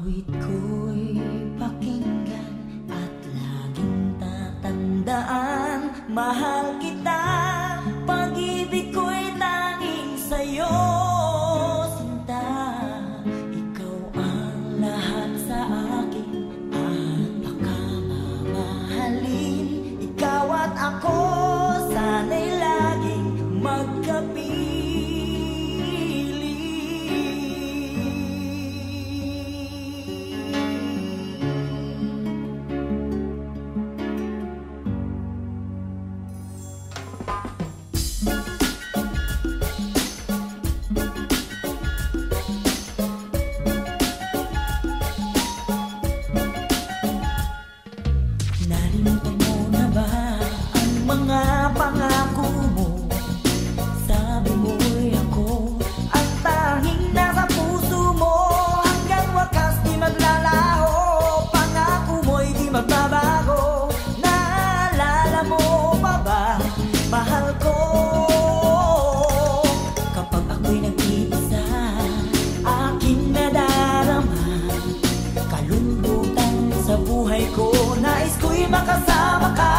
Awit ko'y pakinggan at laging tatandaan. Mahal kita, pag-ibig ko'y tanging sa'yo, sinta. Ikaw ang lahat sa akin at baka mamahalin. Ikaw at ako, sana'y laging magkapit. Nalimutan mo na ba ang mga pangako mo? Sabi mo'y ako ang tanging nasa puso mo. Hanggang wakas di maglalaho, pangako mo'y di magbabago. Naalala mo pa ba, mahal ko? Kapag ako'y nag-iisa, aking nadarama kalungkutan sa buhay ko. Nais ko'y makasama ka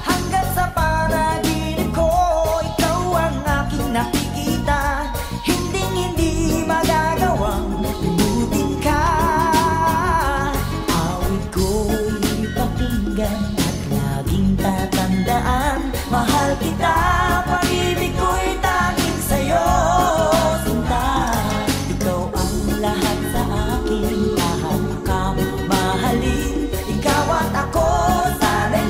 hanggang sa panaginip ko. Ikaw ang aking nakikita, hinding-hindi magagawang limutin ka. Awit ko'y pakinggan at laging tatandaan. Mahal kita, pag-ibig ko'y tanging sa'yo, sinta. Ikaw ang lahat sa akin, lahat ka mahalin. Ikaw at ako, sana'y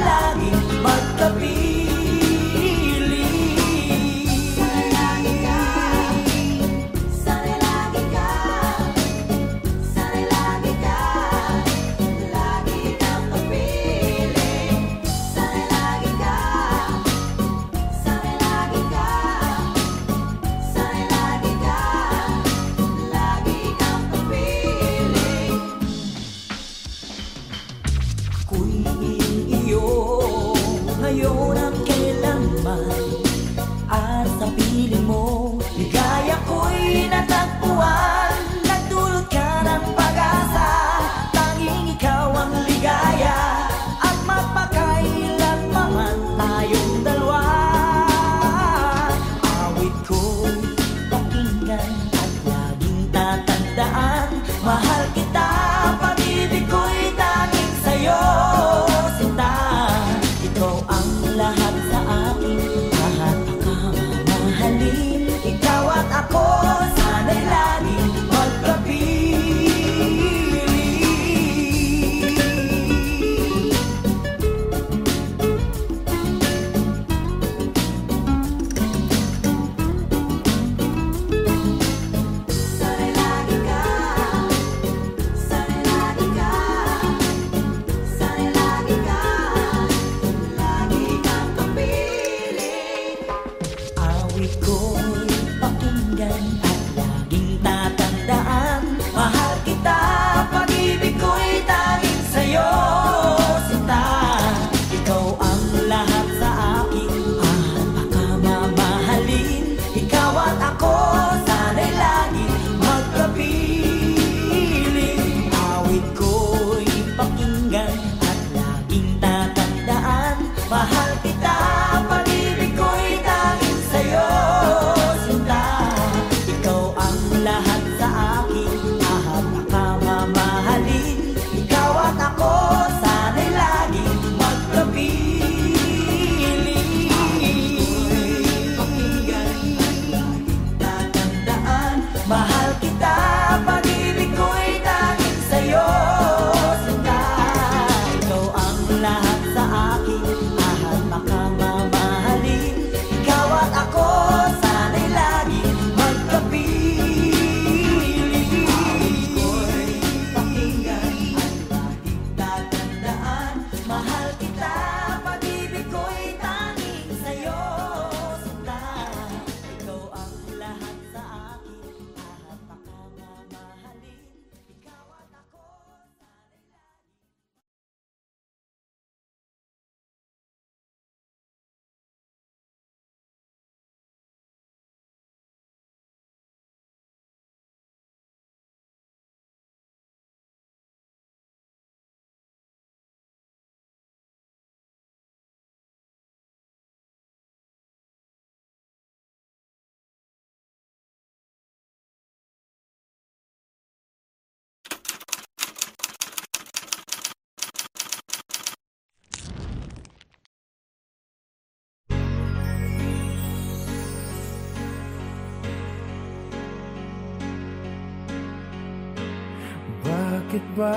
Bakit ba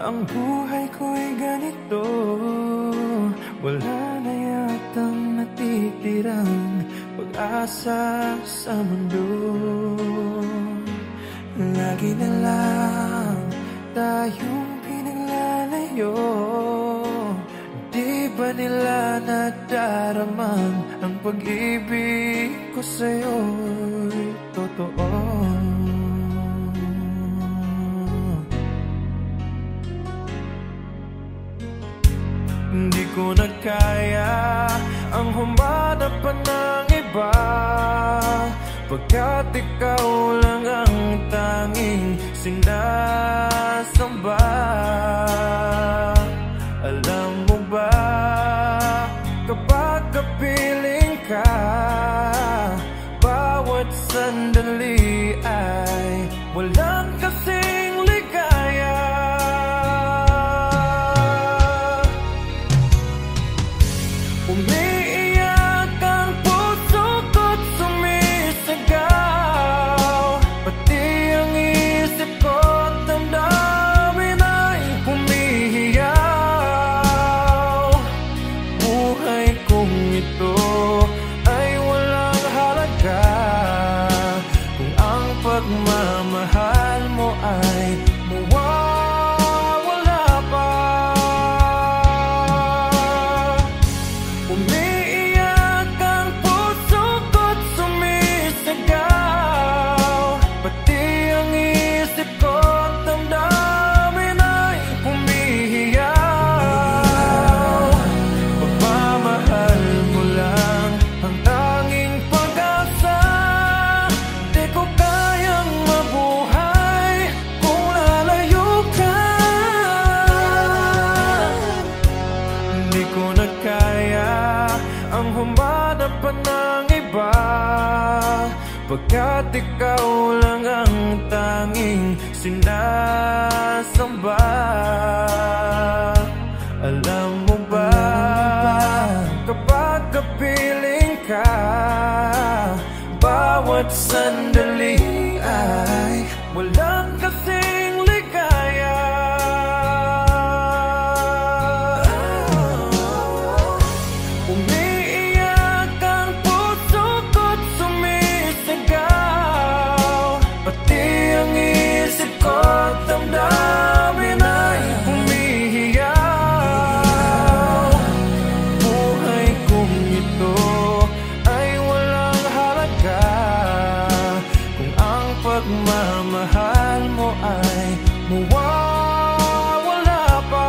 ang buhay ko'y ganito? Wala na yatang natitirang pag-asa sa mundo. Lagi na lang tayong pinaglalayo. Di ba nila nadaramang ang pag-ibig ko sa'yo'y totoo? Hindi ko na kaya ang humanap pa ng iba, pagkat ikaw lang ang tanging sinasamba. Alam mo ba, kapag kapiling ka, bawat sandali ay walang kasing ligaya. Umiiyak ang puso ko't sumisigaw, pati ang isip ko't damdamin ay humihiyaw. Buhay kong ito ay walang halaga kung ang pagmamahal mo ay mawawala pa. Umiiyak ang puso ko't sumisigaw, pati ang isip ko't damdamin ay humihiyaw. Pagmamahal mo lang ang tanging pag-asa, di ko kayang mabuhay kung lalayo ka. Hindi ko na kaya ang humanap pa ng iba, pagkat ikaw lang ang tanging sinasamba. Alam mo ba, kapag kapiling ka, bawat sandali ay walang kasing ligaya. Umiiyak ang puso ko't sumisigaw, pati ang isip ko't damdamin ay humihiyaw. Buhay kong ito ay walang halaga kung ang pagmamahal mo ay mawawala pa.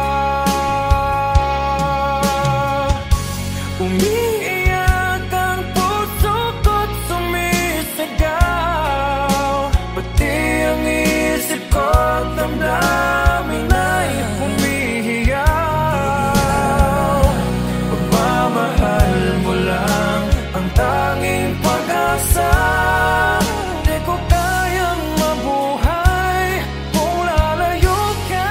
Umiiyak ang puso ko't sumisigaw, pati ang isip ko't damdamin ay humihiyaw. Pagmamahal mo lang ang tanging pag-asa, di ko kayang mabuhay kung lalayo ka.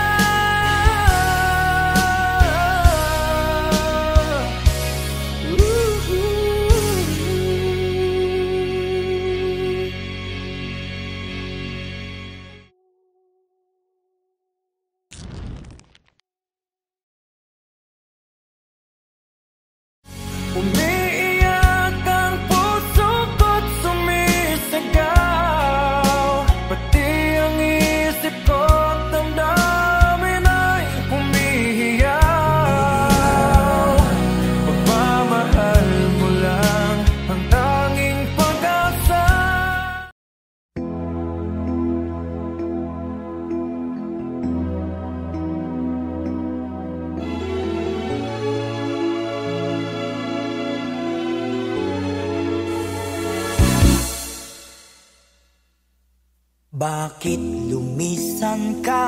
Umiiyak ang puso ko't sumisigaw, pati ang isip ko't damdamin ay humihiyaw. Pagmamahal mo lang ang tanging pag-asa. Bakit lumisan ka?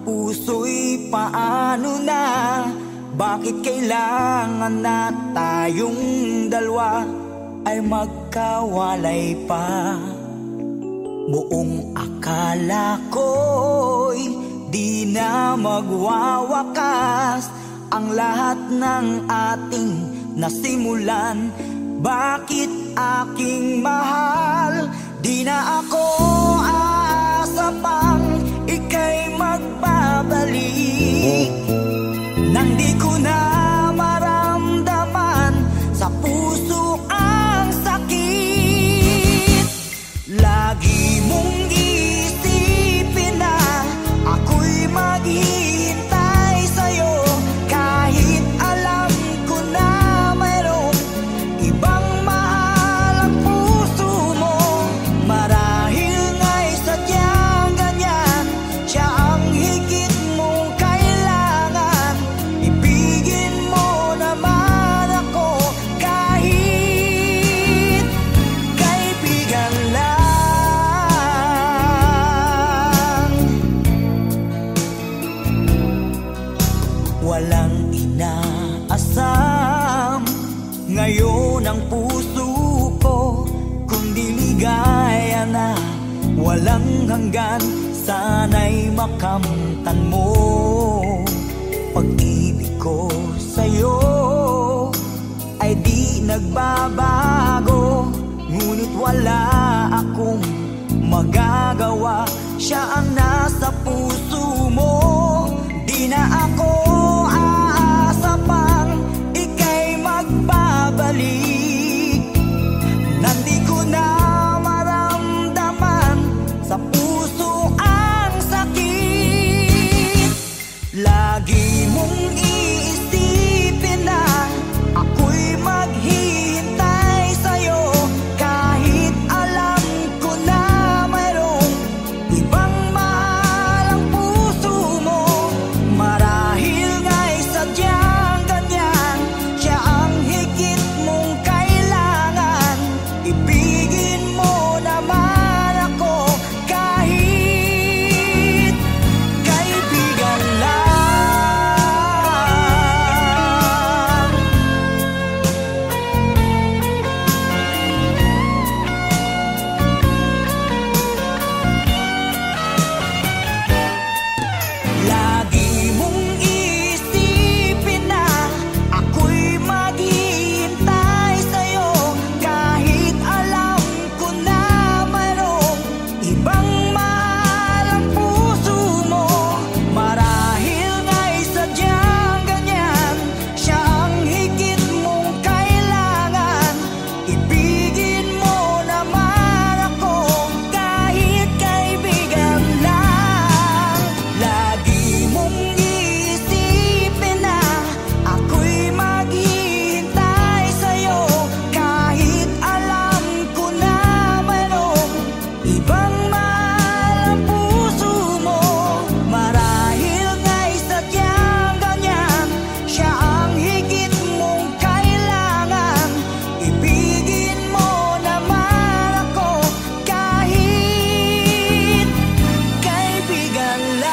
Puso'y paano na? Bakit kailangan na tayong dalawa ay magkawalay pa? Buong akala ko'y di na magwawakas ang lahat ng ating nasimulan. Bakit aking mahal? Di na ako aasa pang pakinggan, sana'y makamtan mo. Pag-ibig ko sa'yo ay di nagbabago, ngunit wala akong magagawa. Siya ang nasa puso mo. Di na ako aasa pang ika'y magbabalik. Nandi ko na maramdaman sa puso ang sakit. Lagi mong iisipin na ako'y maghihintay sa'yo, kahit alam ko na mayroong ibang mahal ang puso mo. Marahil nga'y sadyang ganyan, siya ang higit mong kailangan. Ibigin mo naman ako kahit kaibigan lang. Lagi mong iisipin na ako'y maghihintay sa'yo, kahit alam ko na mayroong ibang mahal ang puso mo. Marahil nga'y sadyang ganyan, siya ang higit mong kailangan. Ibigin mo naman ako kahit kaibigan lang. Lagi mong iisipin na ako'y maghihintay sa'yo, kahit alam ko na mayroong ibang mahal ang puso mo. Marahil nga'y sadyang ganyan, siya ang higit mong kailangan. Ibigin mo naman ako kahit kaibigan lang.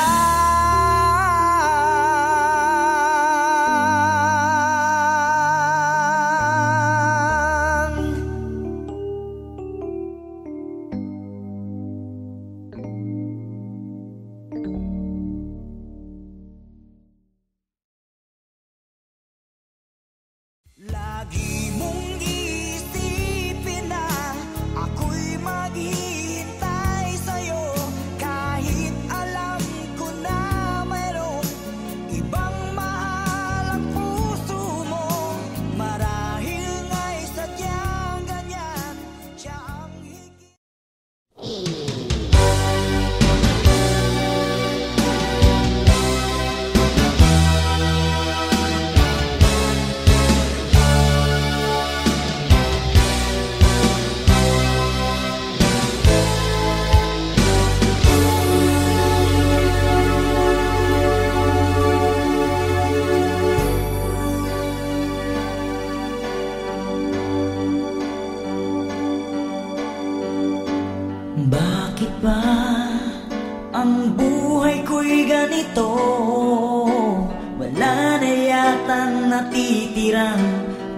Lagi mong iisipin na ako'y maghihintay sa'yo, kahit alam ko na mayroong ibang mahal ang puso mo. Marahil nga'y sadyang ganyan, siya ang higit. Bakit ba ang buhay ko'y ganito? Wala na yatang natitirang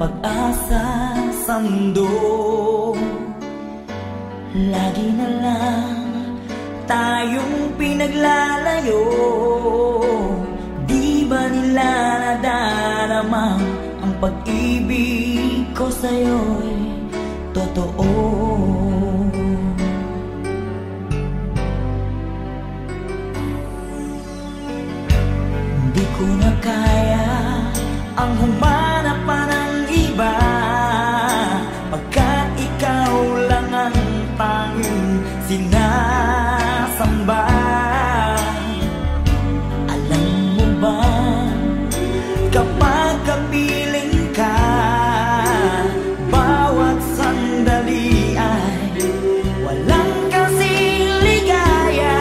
pag-asa sa mundo. Lagi na lang tayong pinaglalayo. Di ba nila nadarama ang pag-ibig ko sa'yo'y totoo? Di ko na kaya ang humanap pa ng iba, pagkat ikaw lang ang tanging sinasamba. Alam mo ba, kapag kapiling ka, bawat sandali ay walang kasing ligaya.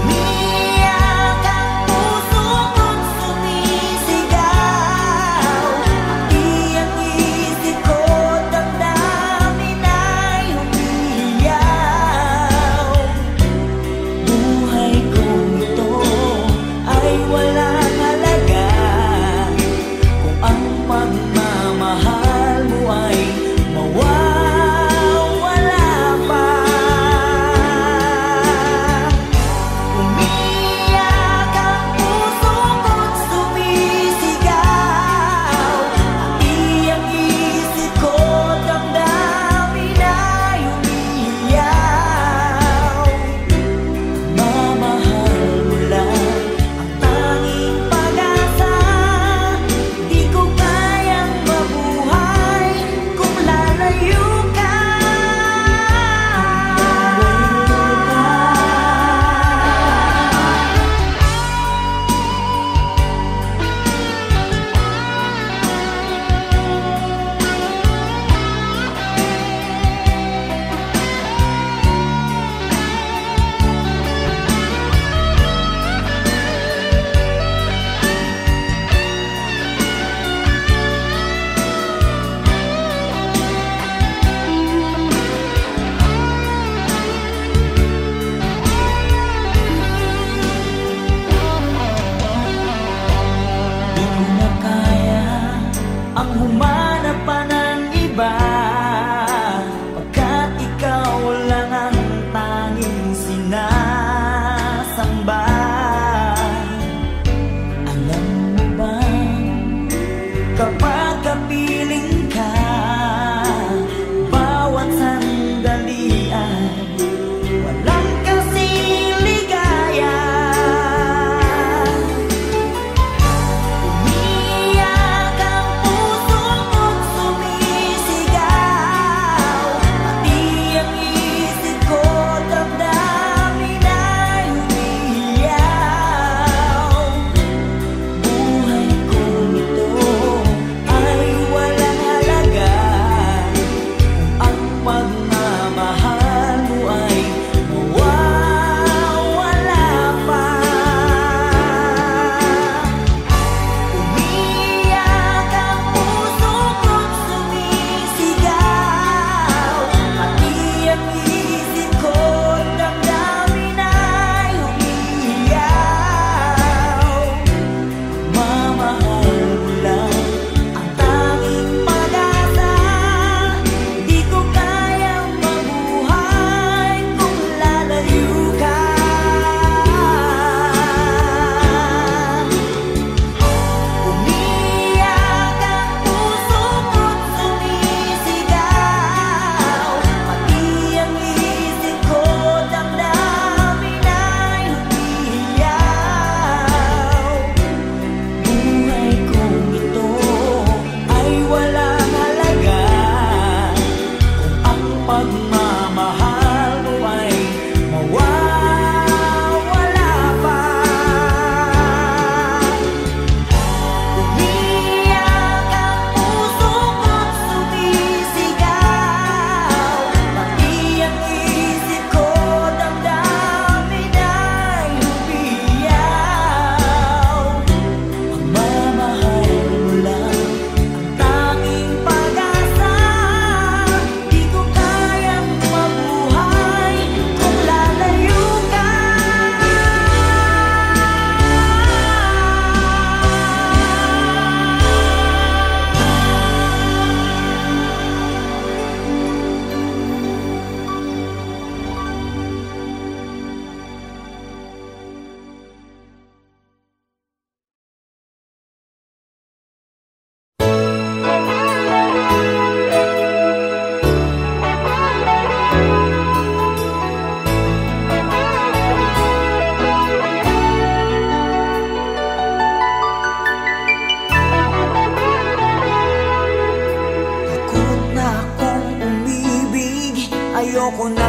Umiiyak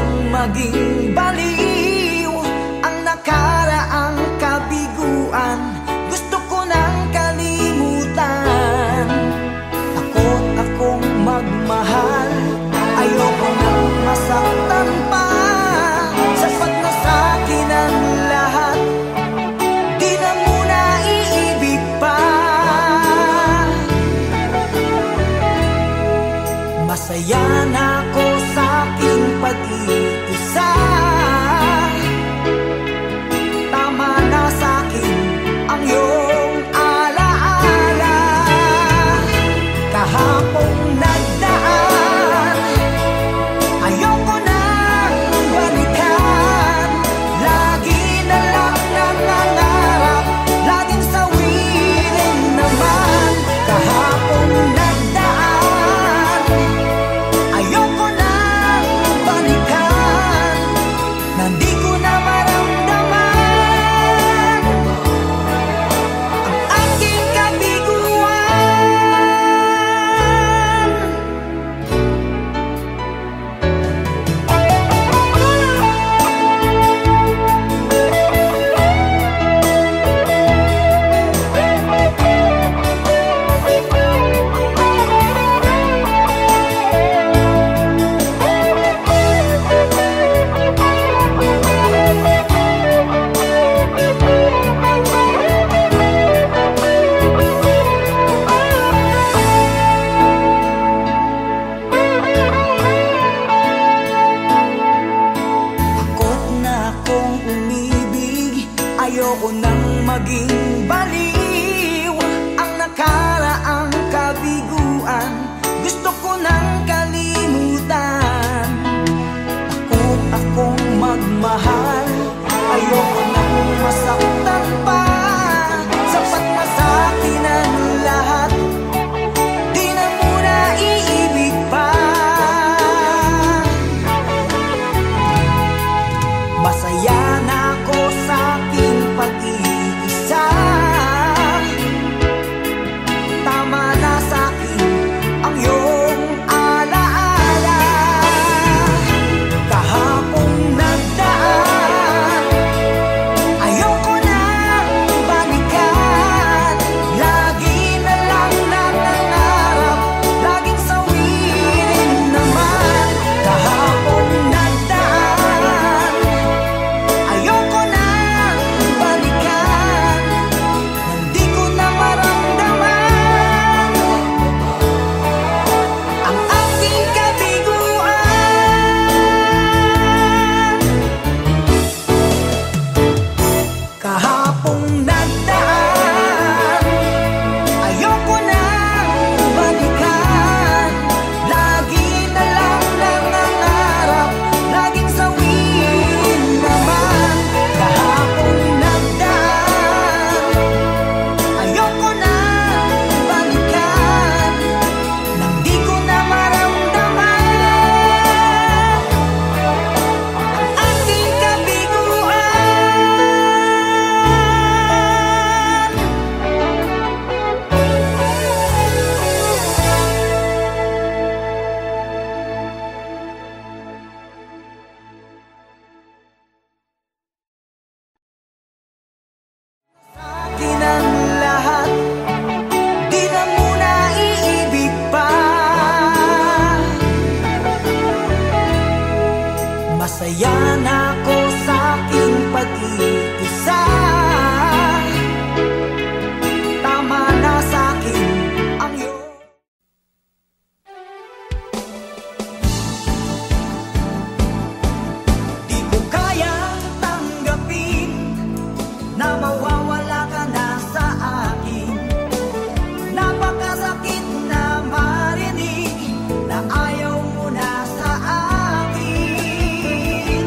nang maging baliw ang nakaraang kabiguan. Gusto ko nang kalimutan. Takot akong magmahal, ayoko nang masaktan pa. Sapat na sa'kin ang lahat, di na muna iibig pa. Masaya na ako sa'king pag-iisa. Tama na sa'kin ang iyong alaala. Kahapong nagdaan, ayoko nang balikan. Lagi na lang nangangarap, laging sawirin naman. Kahapong nagdaan, ayoko nang balikan. Nandi ko na maramdaman ang aking kabiguan. Takot na akong umibig, ayoko nang maging baliw ang nakaraang kabiguan. Gusto ko nang kalimutan. Takot akong magmahal, ayoko nang masaktan pa. Sapat na sa'kin ang lahat, di na muna iibig pa. Masaya na ako sa'king pag-iisa. Tama na sa'kin ang iyong alaala. Kahapong nagdaan, ayoko nang balikan. Lagi na lang nangangarap, laging sawirin naman. Kahapong nagdaan, ayoko nang balikan. Nandi ko na maramdaman ang aking kabiguan. Kahapong nagdaan, ayoko nang balikan. Lagi na lang nangangarap, laging sawirin naman. Kahapong nagdaan, ayoko nang balikan. Nang di ko na maramdaman ang aking kabiguan. Sa'kin ang lahat, di na muna iibig pa. Masaya na ako sa'king pag-iisa. Tama na sa'kin ang iyong di ko kayang tanggapin na mawawala ka na sa akin. Napakasakit na marinig na ayaw mo na sa akin.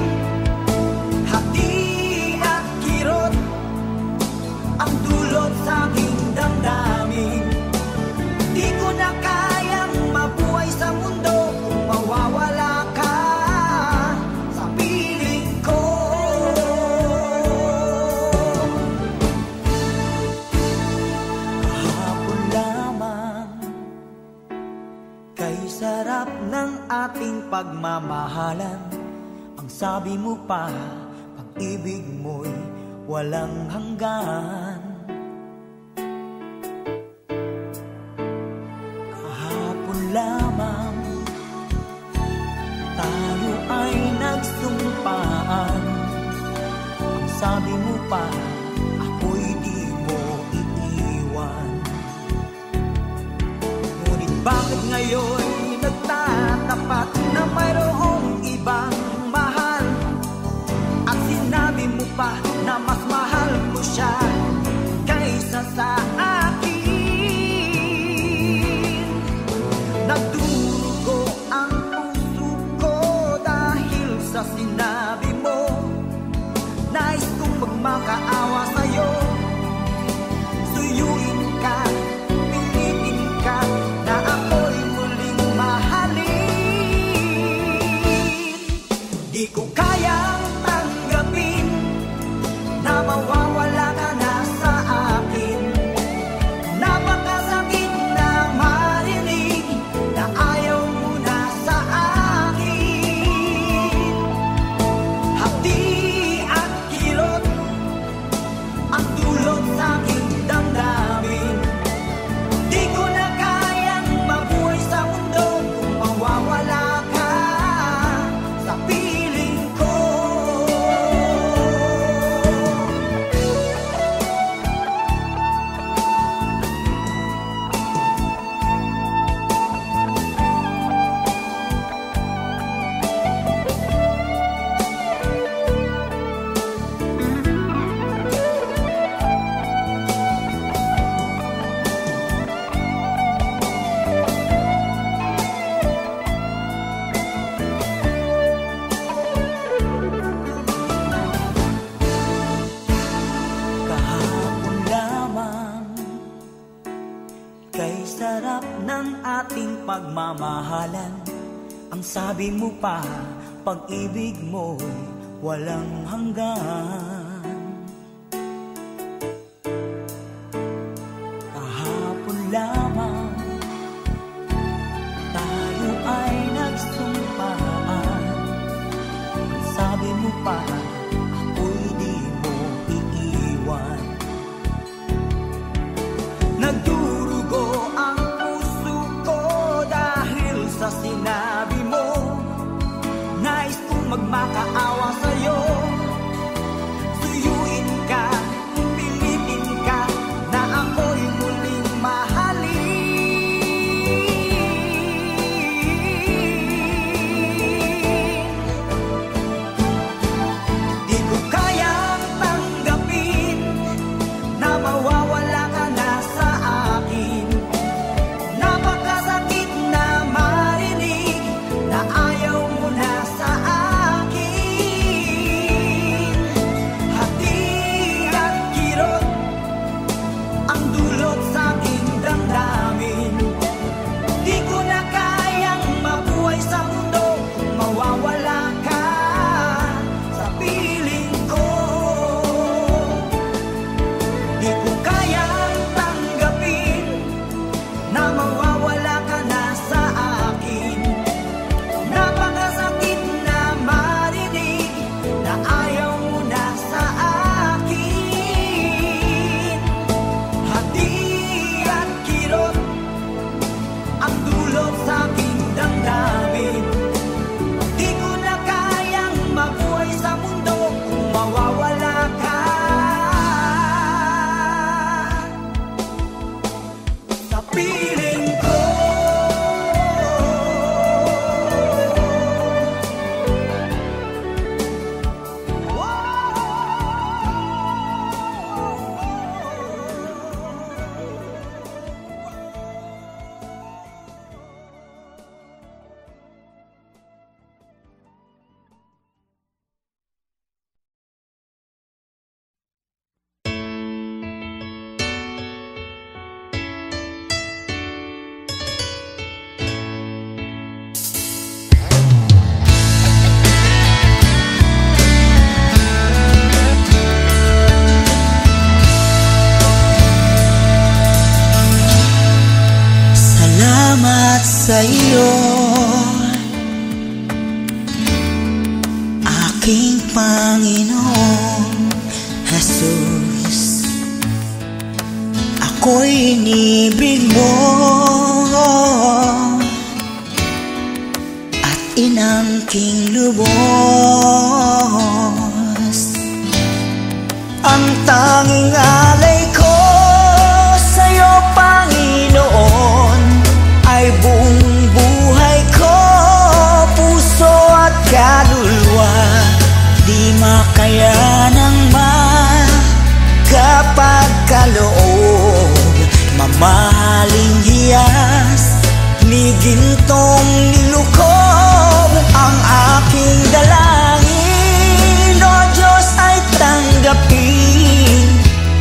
Hati at kirot sabi mo pa, pag-ibig mo'y walang hanggan. Kahapon lamang tayo ay nagsumpaan. Ang sabi mo pa, ako'y di mo iiwan. Ngunit bakit ngayon nagtatapat na mayroong ibang mahal? At sinabi mo pa na mas mahal mo siya kaysa sa akin. Nagdurugo ang puso ko dahil sa sinabi mo. Nais kong magmakaawa sa'yo, suyuin ka, pilitin ka, na ako'y muling mahalin. Di ko kayang tanggapin na mawawala ka na sa akin. Napakasakit na marinig na ayaw mo na sa akin. Hapdi at kilot ang dulot sa aking damdamin. Di ko na kayang mabuhay sa mundo kung mawawala ka sa piling ko. Kahapon lamang, kay sarap ng ating pagmamahalan. Ang sabi mo pa, pag-ibig mo'y walang hanggan. Kahapon lamang tayo ay nagsumpaan. Ang sabi mo pa, ako'y di mo iiwan. Nagdurugo ang puso ko dahil sa sinabi mo. Nais kong magmakaawa sa'yo, suyuin ka, pilitin ka, na ako'y muling mahalin. Di ko kayang tanggapin na mawawala ka na sa akin. Napakasakit na marinig na ayaw mo na sa akin. aking Panginoong Jesus, ako'y inibig mo at inangking lubos. Ang tanging alay ko sa'yo, Panginoon, ay buong buhay ko, puso at kaluluwa. Di makayanang makapagkaloob, mamahaling hiyas ni gintong nilukob. Ang aking dalangin, O Diyos, ay tanggapin.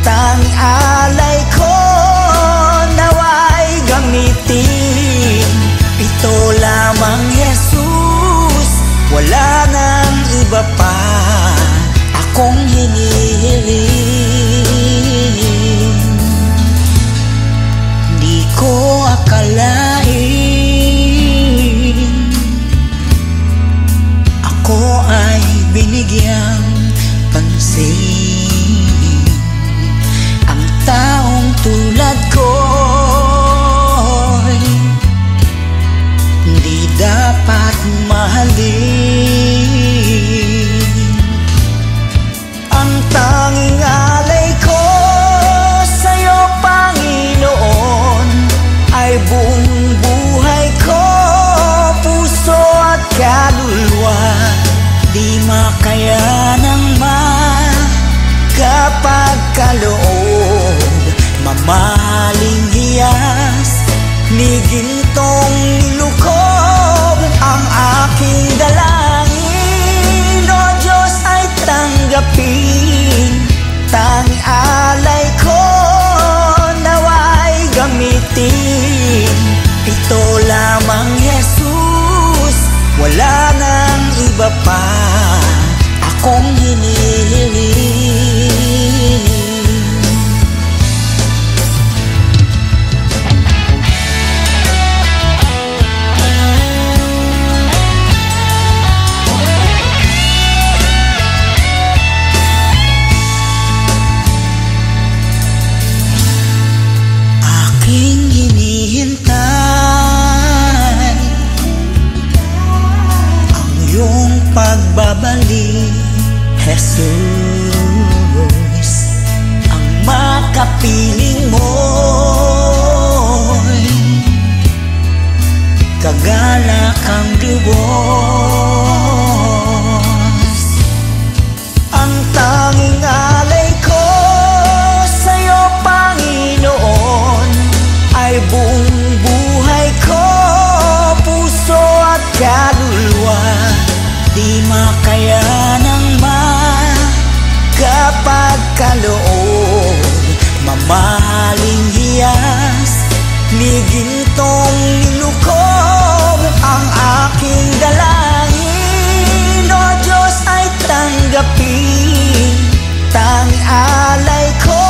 Tanging alay ko nawa'y gamitin. Ito lamang, Jesus, wala nang iba pa akong hinihiling. Di ko akalain ako ay binigyang pansin. Ang taong tulad ko'y di dapat mahalin. Ang tanging alay ko sa'yo, Panginoon, ay buong buhay ko, puso at kaluluwa. Di makayanang makapagkaloob, mamahaling hiyas ni gintong nilukob. Ang aking dalangin, O Diyos, ay tanggapin. Tanging alay ko nawa'y gamitin. Ito lamang, Jesus, wala nang iba pa akong hinihiling. Aking hinihintay ang iyong pagbabalik, Jesus. Ang makapiling mo'y kagalakang lubos. Ang tanging alay ko sa'yo, Panginoon, ay buong buhay ko, puso at kaluluwa. Di makayanang makapagkaloob, mamahaling hiyas ni gintong nilukob. Ang aking dalangin, O Diyos, ay tanggapin. Tanging alay ko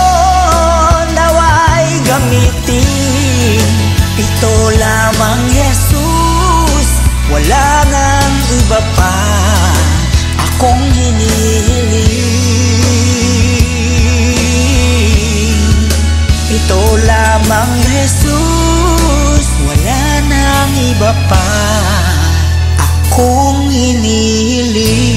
nawa'y gamitin. Ito lamang, Jesus, wala nang iba pa akong hinihiling. Ito lamang, Jesus, wala nang iba pa akong hinihiling.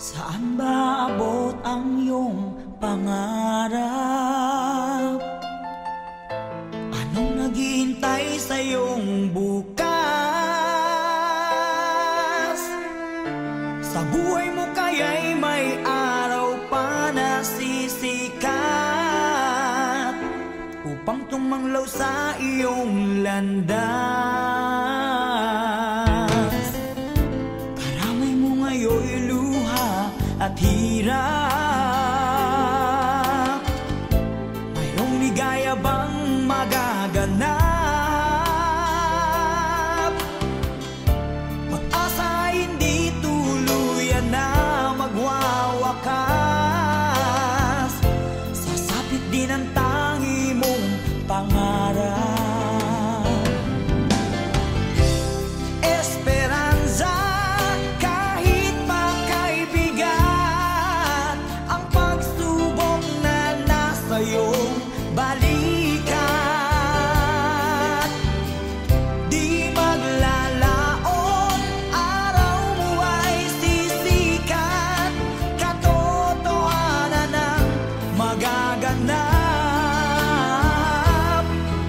Saan ba abot ang iyong pangarap? Anong naghihintay sa iyong bukas? Sa buhay mo kaya'y may araw pa na sisikat. manglaw sa iyong landas. Karamay mo ngayon'y luha at hirap. Mayroong ligaya bang magaganap? Pag-asa hindi tuluyan na magwawakas. Sasapit din ang tangi mong pangarap. Esperanza, kahit makaibigan, ang pagsubok na nasa iyong balikat. Di maglalaon, araw mo ay sisikat. Katotohanan ang magaganap.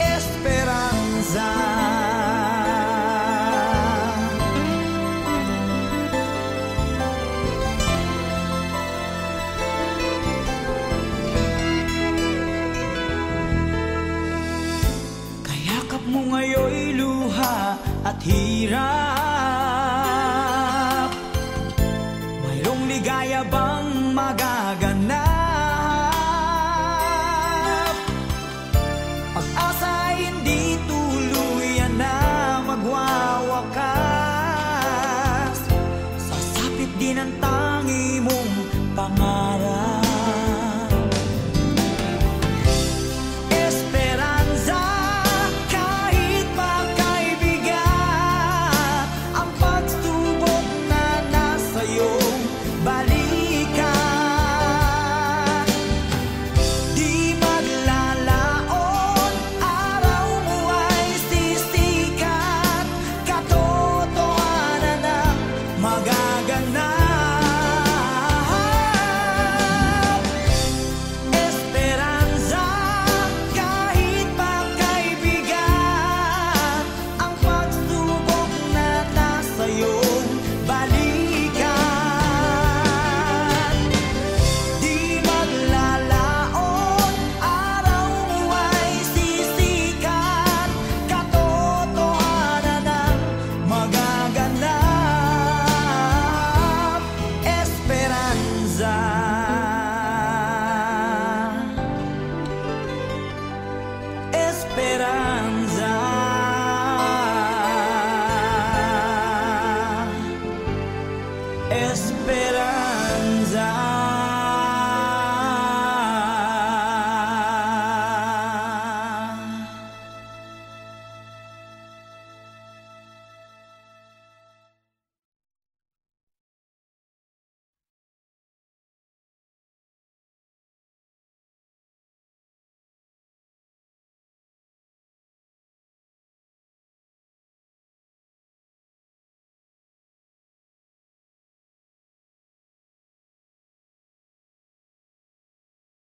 Esperanza. Kayakap mo ngayon'y luha at hirap.